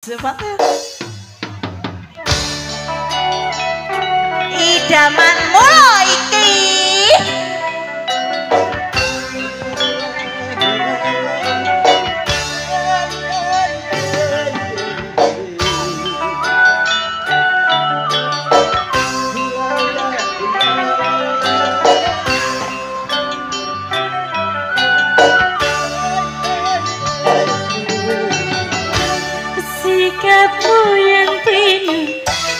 Semangat. Idaman mulai iki. Sikapmu yang penuh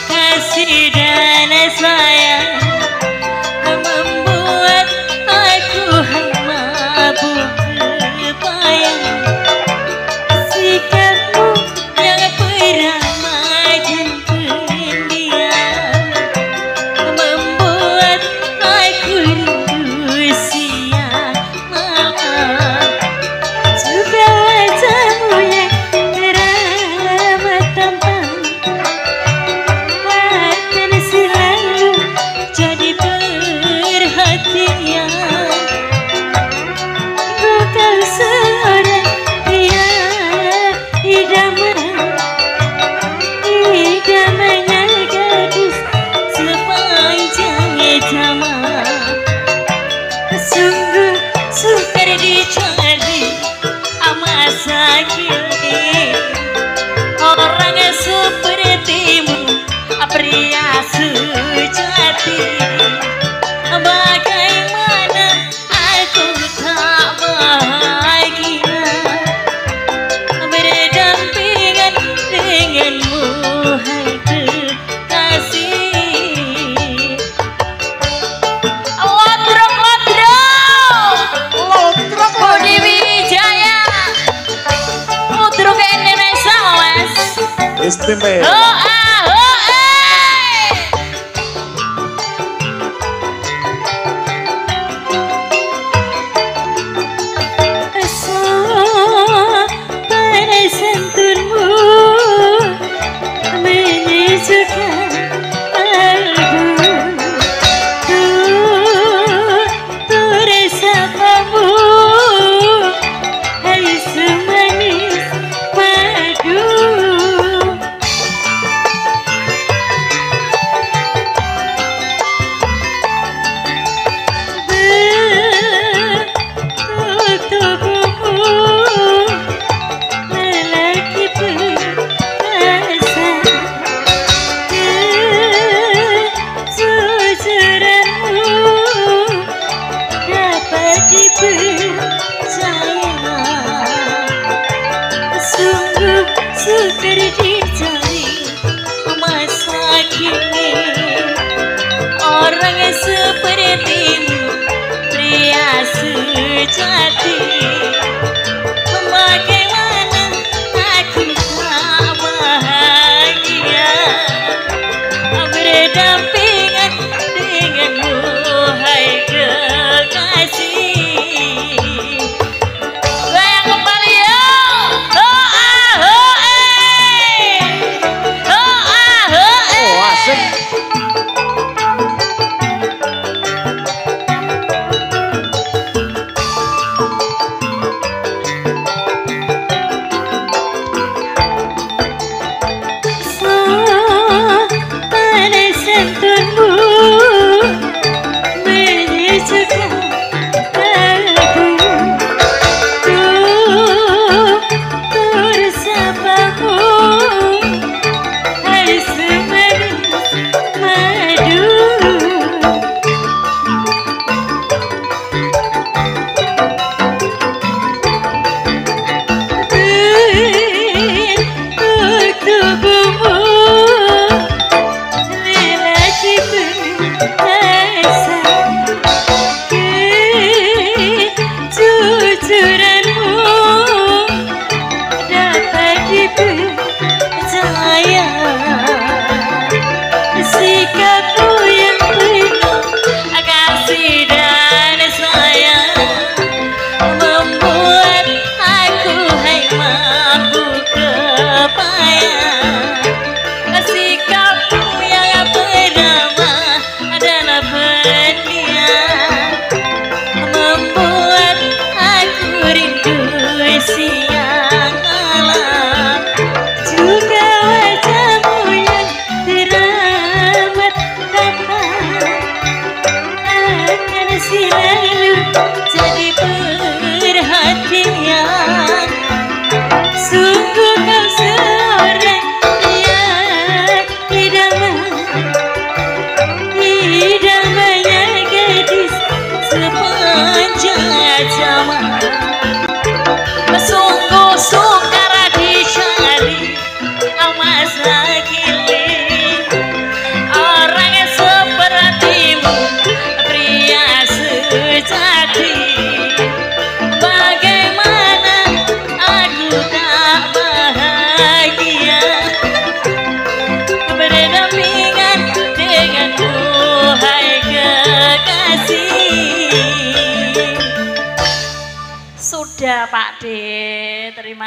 kasih dan sayang membuat aku mabuk kebayang. Sikapmu yang peramah dan pendiam membuat aku rindu siang malam. Juga wajahmu yang orang sepertimu pria sejati. Bagaimana aku tak bahagia berdampingan denganmu, hai kekasih. Lodrok Budi Wijaya Lodrok Indonesia wes istimewa. Sukar dicari masa kini orang sepertimu pria sejati. Bagaimana aku tak bahagia berdampingan denganmu, hai kekasih.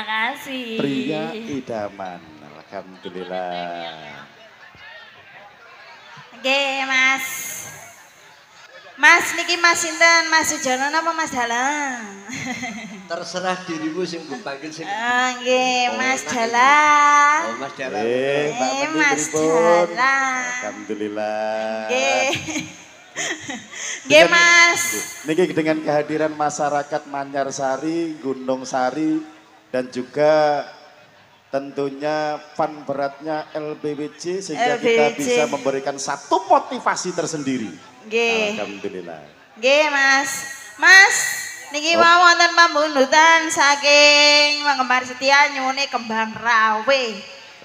Terima kasih. Pria idaman. Alhamdulillah. Nggih, Mas. Mas niki Mas sinten? Mas Sujono napa Mas Dalang? Terserah dirimu sing mbok panggil sing. Nggih, Mas Dalang. Oh, Mas Dalang. Mas Dalang. Alhamdulillah. Nggih. Nggih, Mas. Niki dengan kehadiran masyarakat Manyarsari, Gunung Sari dan juga tentunya fun beratnya LBWJ sehingga kita bisa memberikan satu motivasi tersendiri. Nggih. Alhamdulillah. Nggih, Mas. Mas, niki wonten pambunutan saking Penggemar Setia nyuwune kembang rawe.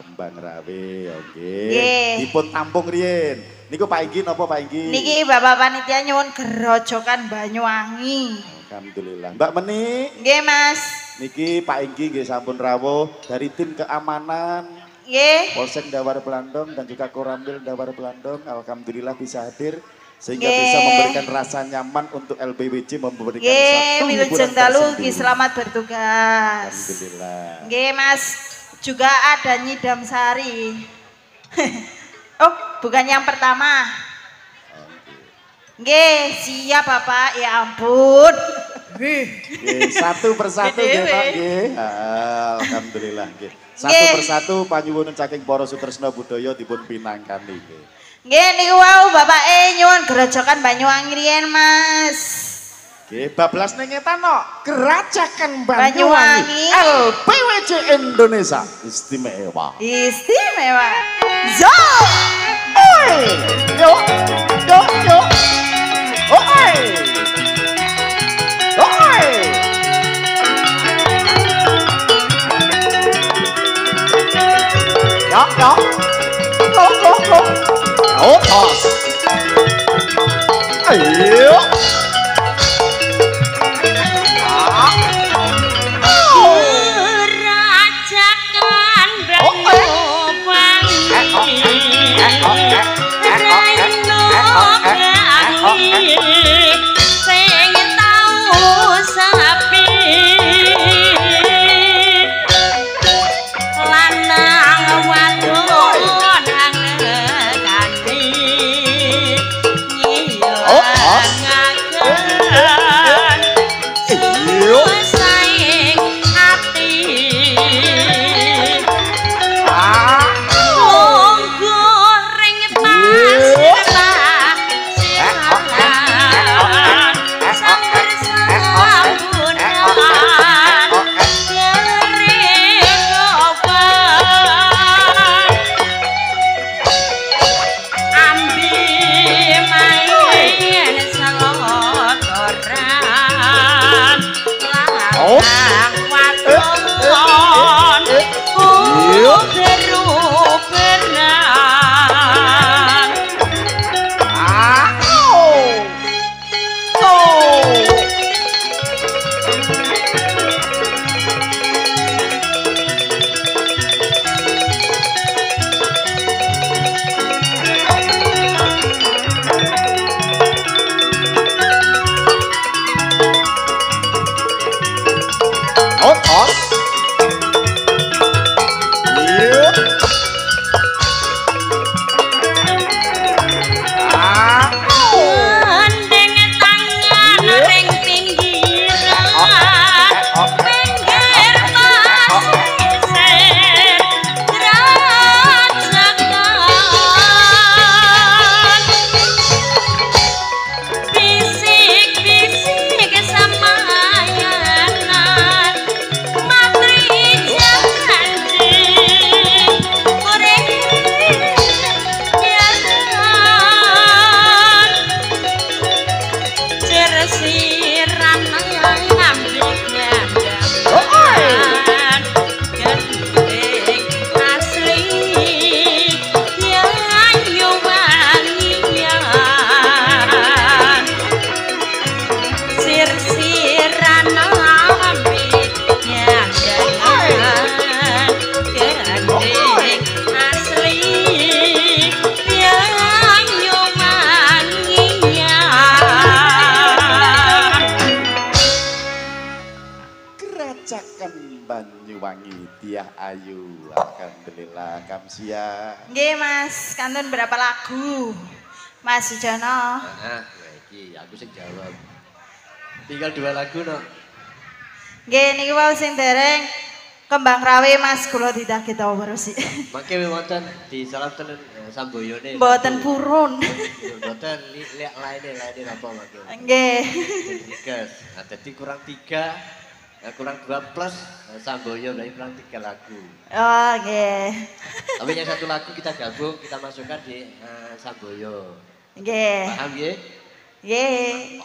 Kembang rawe, oke. Nggih. Dipun tampung riyen. Niku Pak Inggi napa Pak Inggi? Niki Bapak Panitia nyuwun gerojokan Banyuwangi. Alhamdulillah. Mbak Meni. Nggih, Mas. Niki Pak Inggi nggih sampun rawuh dari tim keamanan Nggih. Polsek Dawar Belandong dan juga Koramil Dawar Belandong. Alhamdulillah bisa hadir sehingga Nggih. bisa memberikan rasa nyaman untuk LBWJ memberikan Nggih, satu hiburan wilujeng dalu tersendiri. nggih selamat bertugas. Alhamdulillah. Nggih, Mas. Juga ada Nyidam Sari. Oh, bukan yang pertama. Nggih, siap Bapak. Ya ampun. Nggih, satu persatu nggih Pak nggih. Alhamdulillah nggih. Satu Nggih. persatu panyuwun saking para sutresna budaya dipun pinangkani nggih. Nggih, niku wau Bapak nyuwun gerojokan Banyuwangi riyen, Mas. Nggih, bablas ning ngetan no. Gerajakan Banyuwangi. LBWJ Indonesia istimewa. Istimewa. Zo! Oi! Yo! Yo! Yo! Oi! Oi! Ya, ya. Go, go, go. Yo, tos. Ayo. Rajakan Banyuwangi sing tau sapi lanang wadon angekani ngilangaken saing ati monggo ring pasrah silakan sambar sambunan kerekoban ambi main selotoran lanang wadon beruberan gandeng tangan ring pinggiran pinggir pasisir gerajakan bisik-bisik samayanan matri janji Kamsia. Nggih Mas, kantun berapa lagu? Mas Sujono. Nah, ya iki aku sing jawab. Tinggal 2 lagu no. Nggih niki wau sing dereng Kembang Rawe Mas kula didagih tahu terus. Mangke wonten di salam tenen samboyone. Mboten purun. Mboten lihat lainnya apa mangke. Nggih. Digas. Nah, dadi kurang 3, kurang 2 plus samboyo berarti kurang 3 lagu. Oh nggih. Tapi yang 1 lagu kita gabung, kita masukkan di samboyo. Nggih. Paham nggih? Nggih.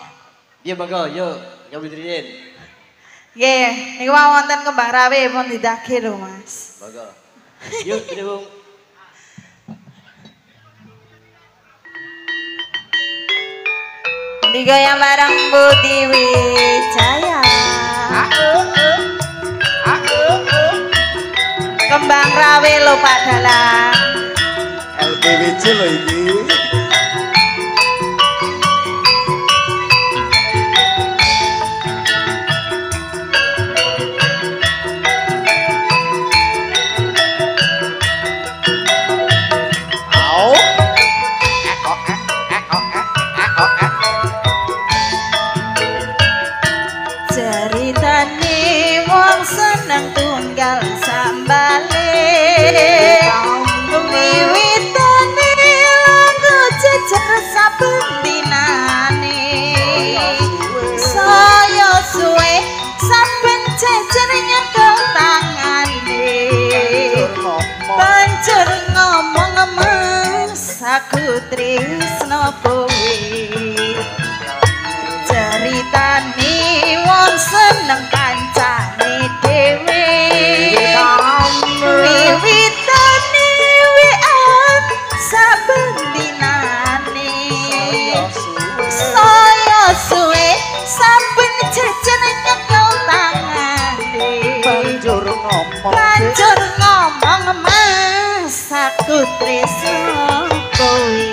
Iya monggo, yuk ngawitrin. Nggih, niku wonten Kembang Rawe pun didagih lho Mas. Monggo. Yuk, Tribung. Digoyang bareng Budi Wijaya. Kembang Rawe lho Pak Dalang. LBWC lho iki. Ceritane wong seneng tunggal sambale. Wiwitane lagu jejer saben dinane. Saya suwe saben jejer nyekel tangane. Banjur ngomong Mas aku tresno kowe. Ceritane wong seneng kancane dhewe. Wiwitane wian saben dinane. Saya suwe saben jejer nyekel tangane. Banjur ngomong Mas aku tresno kowe.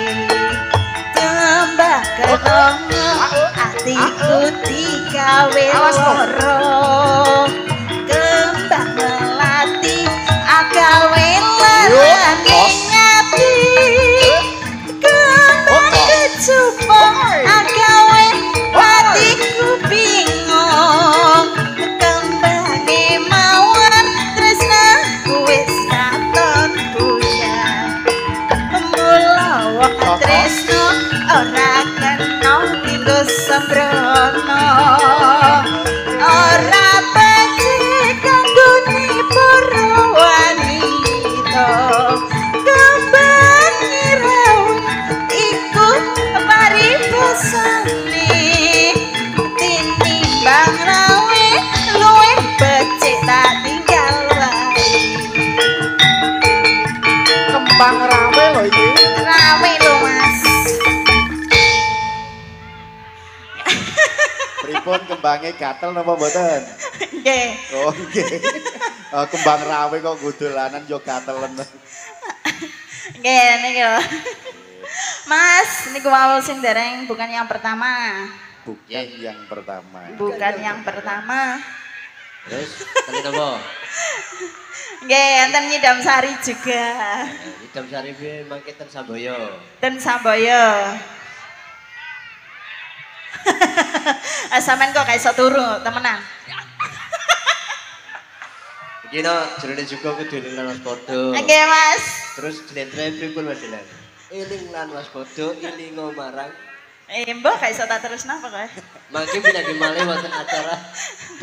Tembak ketemu atiku digawe loro. Kembang melati agawe larane ngati. Kembang kecupong agawe hatiku bingung. Kembange mawon tresna wis katon buyar. Mula wong tresno ora kena dinggo sembrono. Ora becik kanggone para wanita. Kembang rawe iku paribasane. Tinimbang rawe luwih becik tak tinggal wae. Kembang Rawe lho iki. Rawe lho Mas. Pripun kembange gatel napa mboten? Nggih. Oh nggih. Kembang Rawe kok godolanan yo gatelen. Nggih niki lho. Mas, niku wau sing dereng bukan yang pertama. Bukan yang pertama. Bukan yang pertama. Terus, tadi apa? Nggih, enten Nyidam Sari juga. Idam Sarifi mangke ten Samboyo. Ten Samboyo. Sampeyan kok gak iso turu, temenan. Iki no jerone juga kudu eling lan waspada. Nggih, Mas. Terus jenenge pripun Mas Dilan? Eling lan waspada, ilingo marang. Mbah gak iso tak terusno apa kowe? Mangke pindah malih wonten acara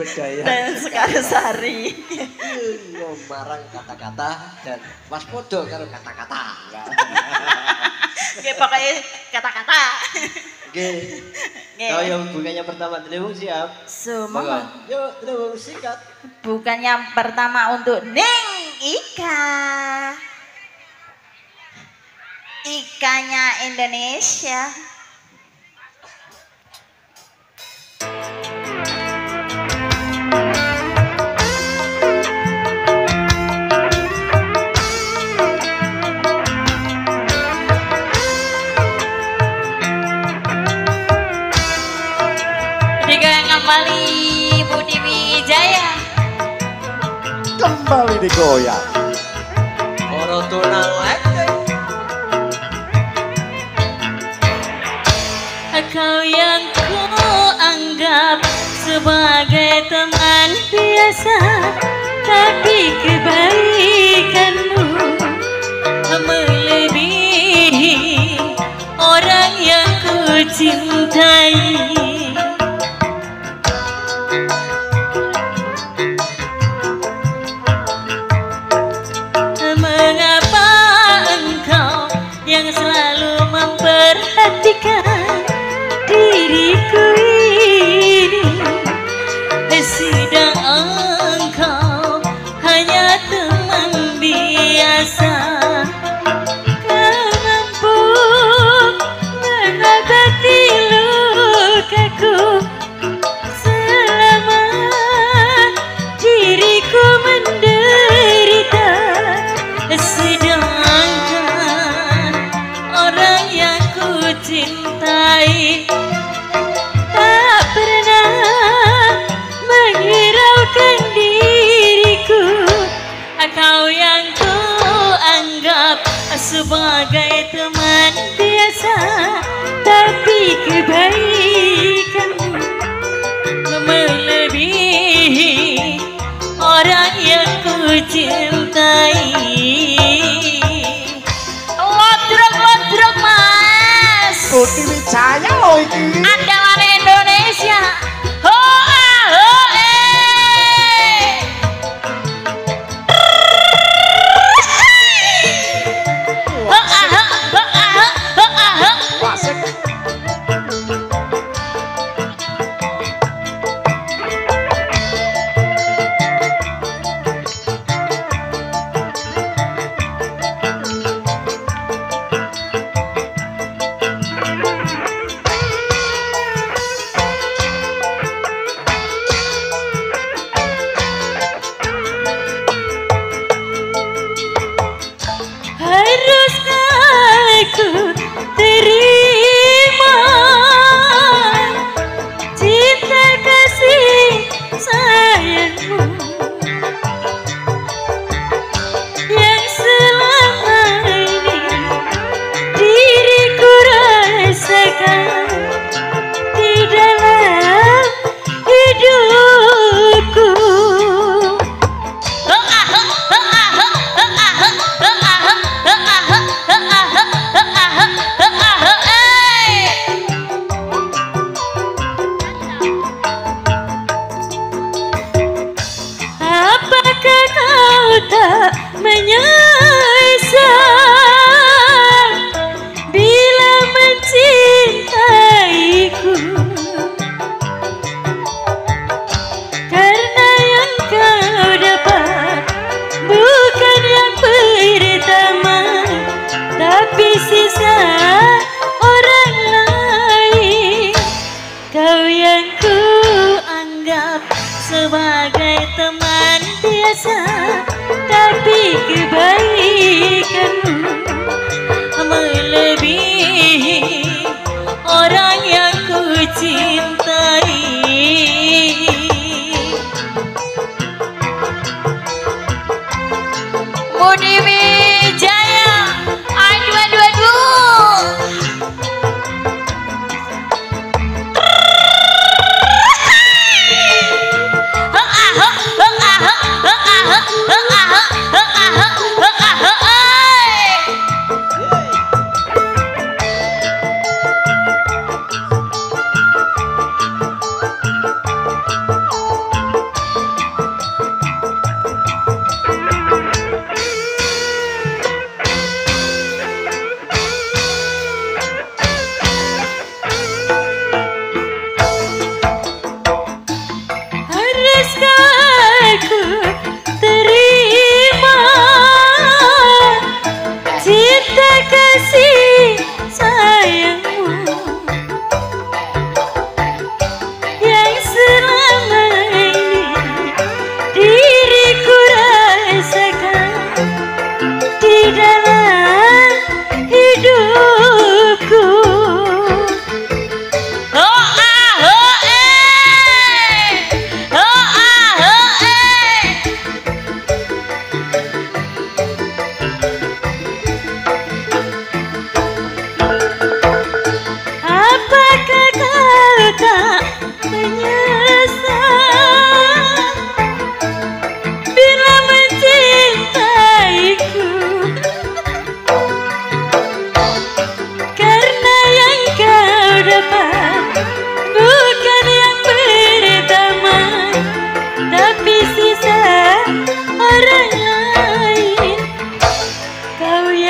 budaya. Dan Sekarsari. Ilingo marang kata-kata dan waspada karo kata-kata. Nggih, pokoknya kata-kata. Oke. Kau yang bukannya pertama Telewung siap? Semua. Yuk Telewung sikat. Bukan yang pertama untuk Ning Ika. Ikanya Indonesia. Kembali Budi Wijaya. Kembali digoyang. Ora Kau yang ku anggap sebagai teman biasa, tapi kebaikanmu melebihi orang yang ku cintai. Mengapa engkau yang selalu memperhatikan diriku ini, sedang engkau hanya teman biasa? Kau mampu mengobati lukaku selama diriku menderita, sedangkan orang yang ku cintai tak pernah menghiraukan diriku. Kau yang ku anggap sebagai teman biasa, tapi kebaikanmu melebihi orang yang ku cintai. Lodrok mas. Budi Wijaya loh iki. Andalan Indonesia. Hoa hoe. Wasik. Haruskah aku terima cinta kasih sayangmu yang selama ini diriku rasakan di dalam hidupku? Apakah kau tak menyesal bila mencintaiku? Karena yang kau dapat bukan yang pertama, tapi sisa orang lain. Kau yang ku anggap sebagai teman biasa, tapi kebaikanmu melebihi orang yang ku cintai. Budi Wijaya. Aduh aduh aduh.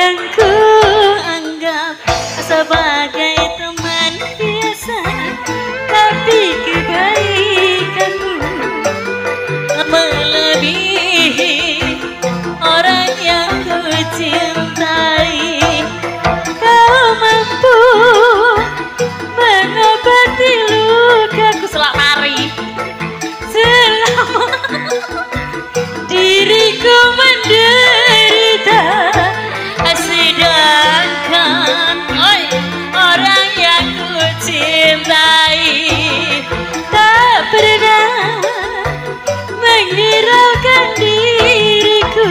yang ku anggap sebagai teman biasa, tapi kebaikanmu melebihi orang yang ku cintai. Kau mampu mengobati lukaku selama hari, selama diriku menderita, sedangkan orang yang ku cintai tak pernah menghiraukan diriku.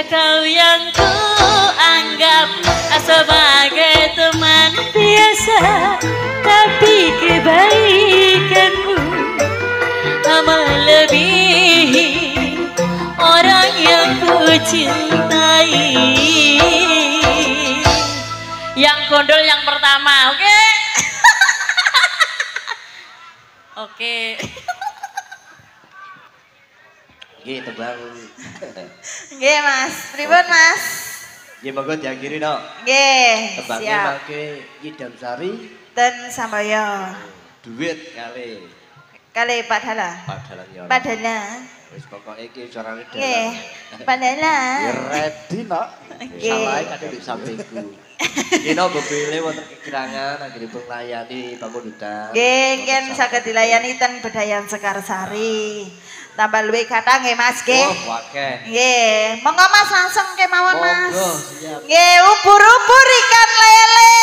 Kau yang ku anggap sebagai teman biasa, tapi kebaikanmu melebihi orang yang ku cintai. Yang gondol yang pertama, oke? Oke. Gitu bang. Nggih Mas, pripun Mas? Nggih monggo diakhiri no. Nggih, Tebangnya siap. mangke Nyidam Sari. Dan Samboyo. Duit kali. Kali Padhala. Padahal nyor. Padhala. Wis pokoke iki carane Nggih, dalan. Padhala. Ya ready nak. Nggih. Salah kadang di sampingku. Kino bebile wonten kekirangan anggenipun nglayani pangundhutan. Nggih, yen saged dilayani ten Bedayan Sekarsari. Tambah luwih kathah nggih Mas nggih. Oh, akeh. Nggih, monggo Mas langsung kemawon Mas. Monggo, siap. Nggih, ubur-ubur ikan lele.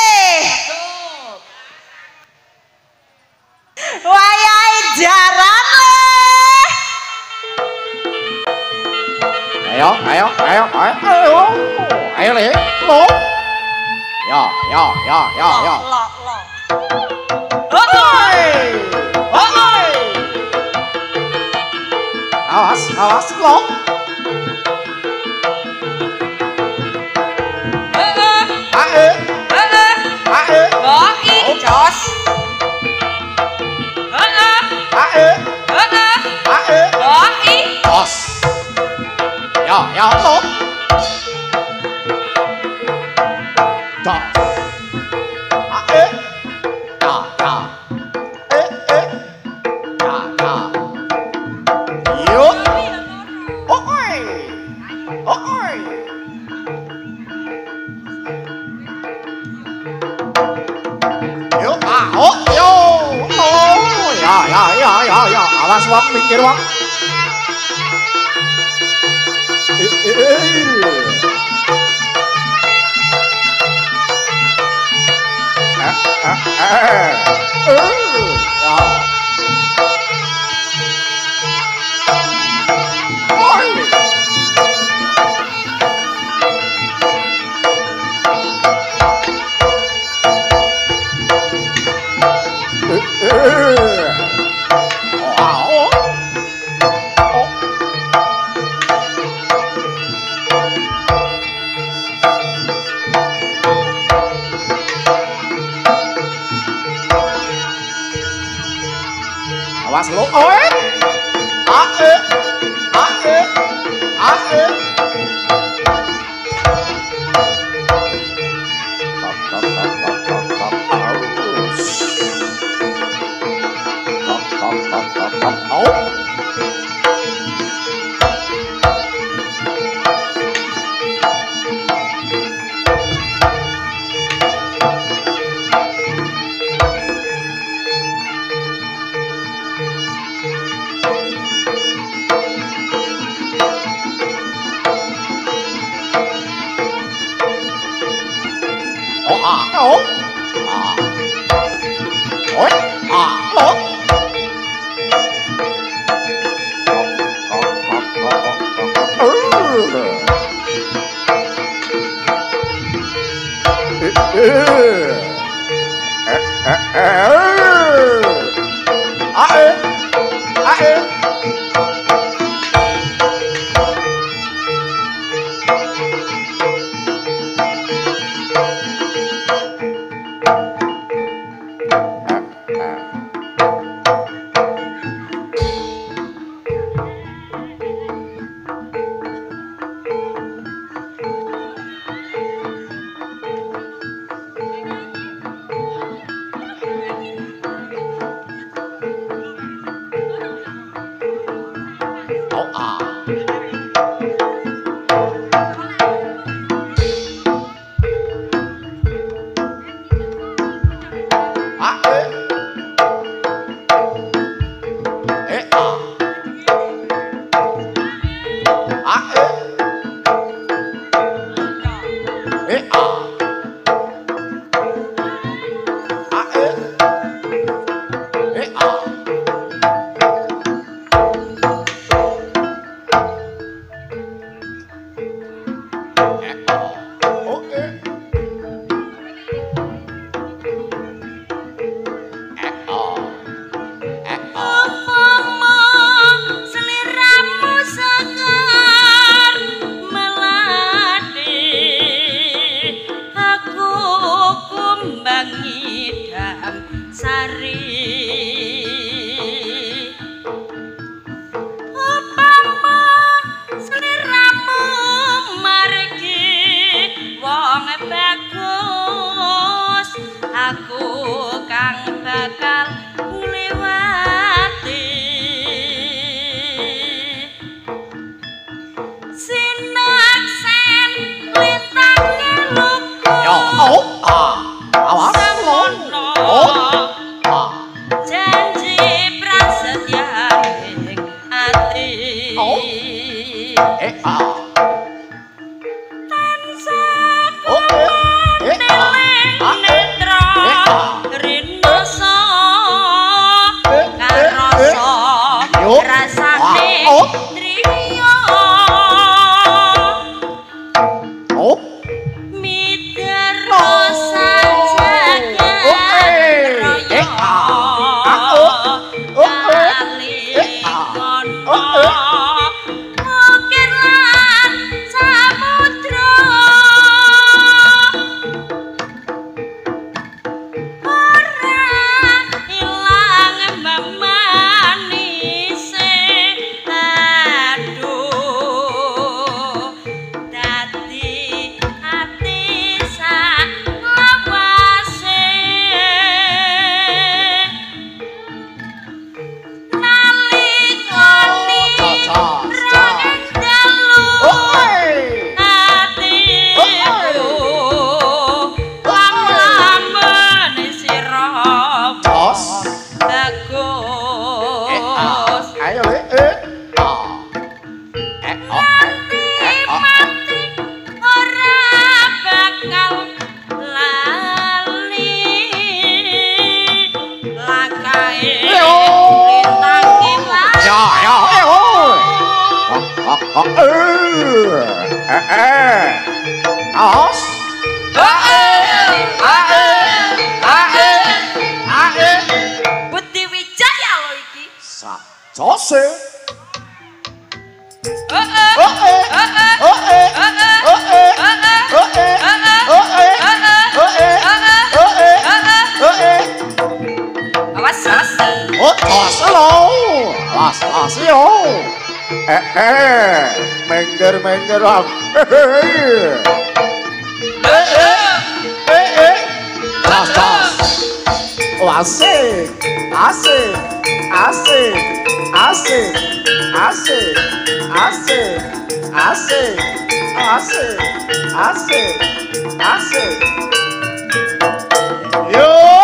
Wayahe jaran le. Ayo, ayo, ayo, ayo, ayo, ayo le, lo. Ya, ya, ya, ya, ya. Lo. Oi, oi. Awas, awas, lo. Ae, ae, Boi jos. ae, ae. Boi. Os. Ya, ya, lo. Dos. Ae. Ya, ya. Ya, ya. Yuk. Oi. Oi. Yuk, oh, yo. Oh, ya, ya, ya, ya, ya. Awas wang, minggir wang. Ya. Oi. Oh. Oh. Awas lo, oi. Ae. Ae. Ae. Tap, tap, tap, tap, tap, tap. Aus. Tap, tap, tap, tap, tap. Au. Oh, ah, oh. Ah. Oi. Ah, lo. Mengger oh asik asik asik asik asik asik asik asik asik asik yo